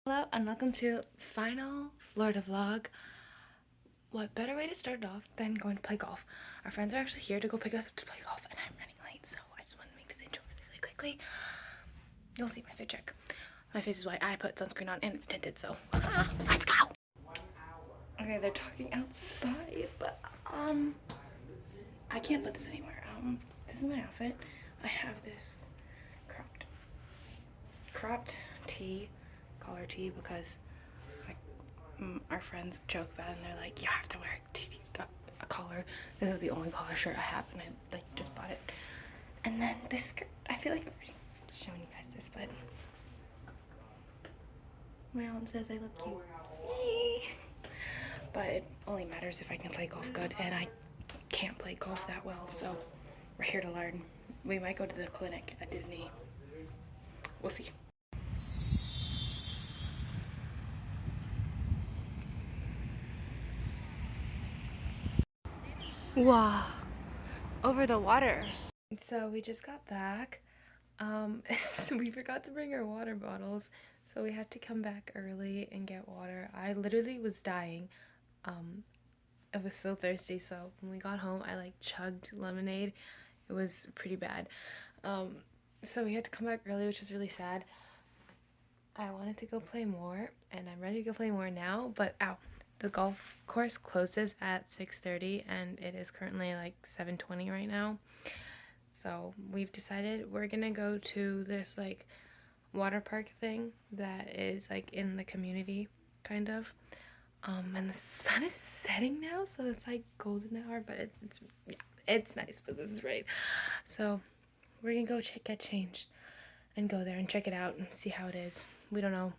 Hello and welcome to final Florida vlog. What better way to start it off than going to play golf? Our friends are actually here to go pick us up to play golf and I'm running late, so I just want to make this intro really quickly. You'll see my fit check. My face is white. I put sunscreen on and it's tinted, so let's go. Okay, they're talking outside, but I can't put this anywhere. This is my outfit. I have this cropped tee, collar tee, because our friends joke about it and they're like, you have to wear a collar. This is the only collar shirt I have and I just bought it. And then this skirt, I feel like I've already shown you guys this, but my aunt says I look cute. But it only matters if I can play golf good, and I can't play golf that well, so we're here to learn. We might go to the clinic at Disney. We'll see. Wow, over the water. So we just got back. We forgot to bring our water bottles, so we had to come back early and get water. I literally was dying. I was so thirsty, so when we got home I chugged lemonade. It was pretty bad. So we had to come back early, which was really sad. I wanted to go play more and I'm ready to go play more now, but the golf course closes at 6:30 and it is currently 7:20 right now. So we've decided we're gonna go to this water park thing that is in the community kind of. And the sun is setting now, so it's golden hour, but it's nice, but this is right. So we're gonna go get changed and go there and check it out and see how it is. We don't know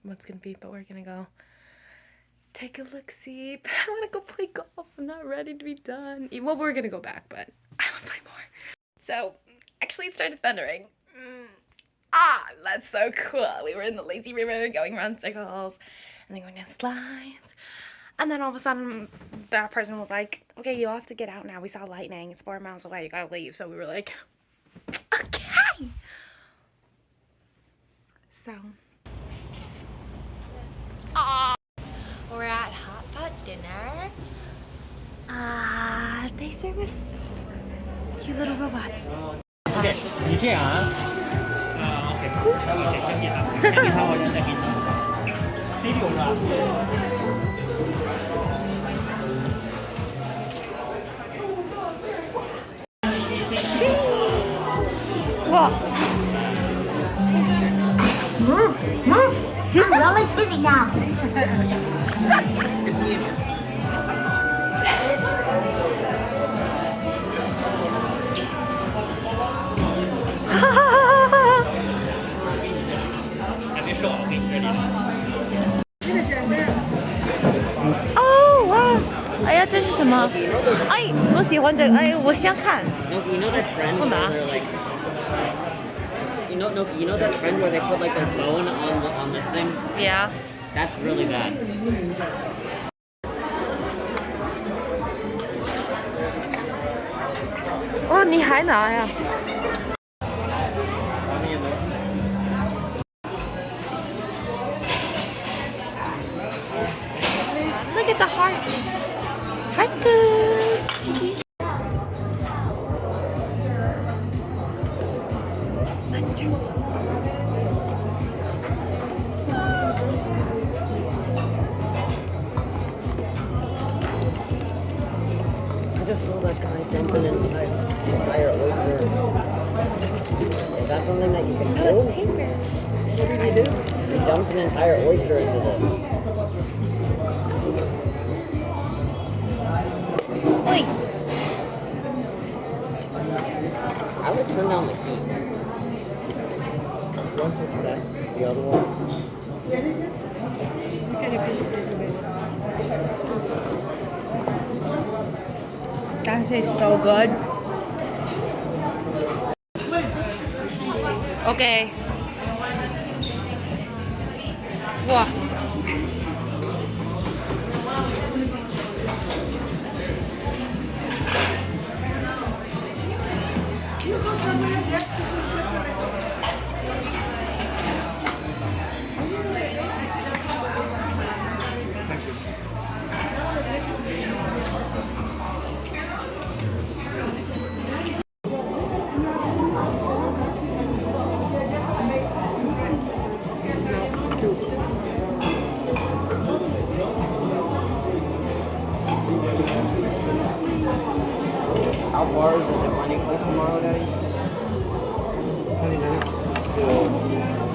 what's gonna be, but we're gonna go take a look-see. But I want to go play golf. I'm not ready to be done. Well, we're gonna go back, but I want to play more. So actually it started thundering. That's so cool. We were in the lazy river going around circles and then going down slides, and then all of a sudden that person was like, okay, you have to get out now. We saw lightning. It's 4 miles away. You gotta leave. So we were like, okay. So we're at hotpot dinner. They serve us cute little robots. OK， 你这样啊，OK， 你好，我再给你，C6是吧？哇！不要来吃你呀！还没说，我给你这里。哦哇！哎呀，这是什么？哎，我喜欢这个。哎，我想看。You know that trend where they're you know that trend where they put their phone on this thing? Yeah. That's really bad. Oh, 你还拿呀？ Look at the heart. Heart. I just saw that guy dumping an entire oyster. Is that something that you can do? Oh, it's paper. What did you do? He dumped an entire oyster into this. Wait. I would turn down the heat. Once it's back, the other one. That tastes so good. Okay. Wow. soup. How far is the ziplining place tomorrow, Daddy? 20 minutes.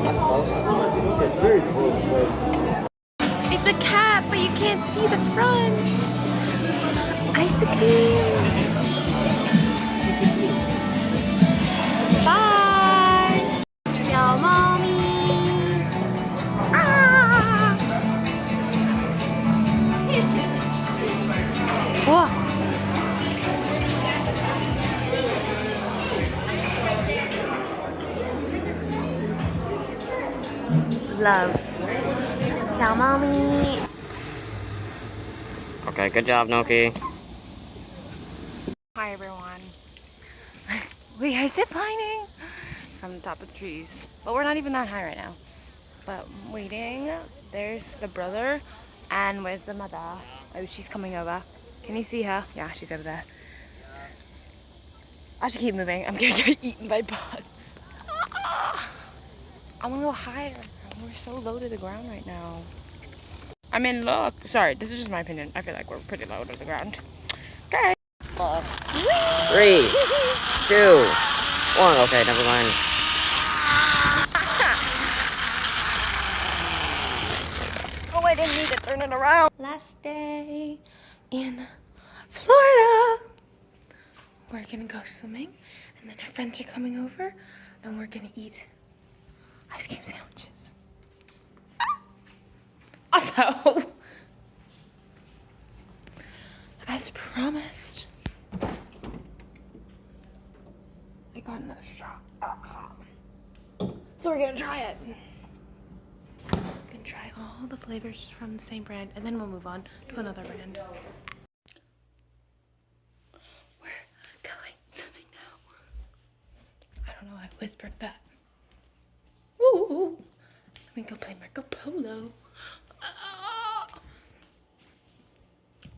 That's close. It's very close, but... It's a cat, but you can't see the front. Ice cream. Bye. 小猫咪。啊！哇！ Love. 小猫咪。 Okay, good job, Noki. Hi everyone. We are ziplining from the top of the trees. But we're not even that high right now. But I'm waiting. There's the brother. And where's the mother? Oh, she's coming over. Can you see her? Yeah, she's over there. I should keep moving. I'm gonna get eaten by bugs. I wanna go higher. We're so low to the ground right now. I mean, look. Sorry, this is just my opinion. I feel like we're pretty low to the ground. Okay. 3, 2, 1. Okay, never mind. Oh, I didn't need to turn it around. Last day in Florida. We're gonna go swimming, and then our friends are coming over, and we're gonna eat ice cream sandwiches. Also, as promised, I got another shot. So we're gonna try it. We're gonna try all the flavors from the same brand, and then we'll move on to another brand. We're going swimming now. I don't know why I whispered that. Woo! Let me go play Marco Polo.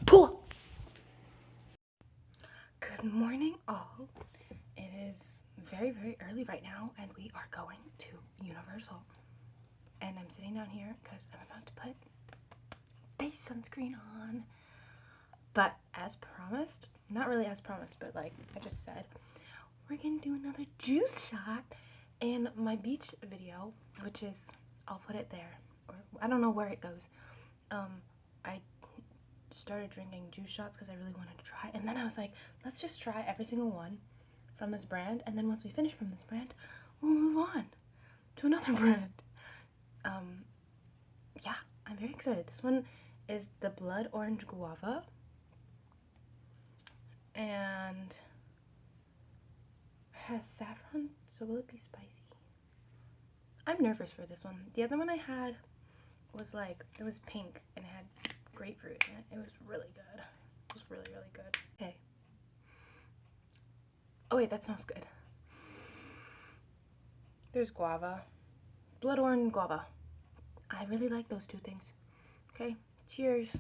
Pool! Good morning, all. It is very, very early right now, and we are going to Universal. And I'm sitting down here because I'm about to put face sunscreen on. But as promised, not really as promised, but like I just said, we're gonna do another juice shot in my beach video, which is, I'll put it there, or I don't know where it goes. I started drinking juice shots because I really wanted to try, and then I was like, let's just try every single one from this brand, and then once we finish from this brand, we'll move on to another brand. Yeah, I'm very excited. This one is the blood orange guava, and has saffron, so will it be spicy? I'm nervous for this one. The other one I had was like, it was pink and it had grapefruit in it. It was really good. It was really, really good. Okay. Oh wait, that smells good. There's guava. Blood orange guava. I really like those two things. Okay, cheers.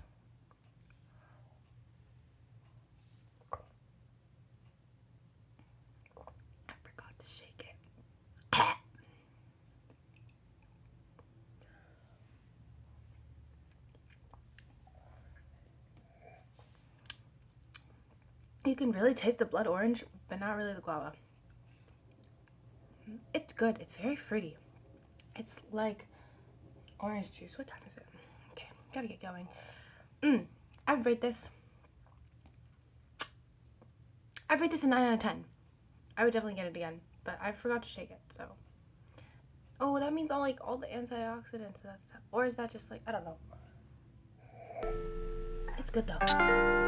I forgot to shake it. You can really taste the blood orange, but not really the guava. It's good. It's very fruity. It's like orange juice. What time is it? Okay, gotta get going. I'd rate this a 9 out of 10. I would definitely get it again, but I forgot to shake it, so. Oh, that means all the antioxidants and that stuff. Or is that just like, I don't know. It's good though.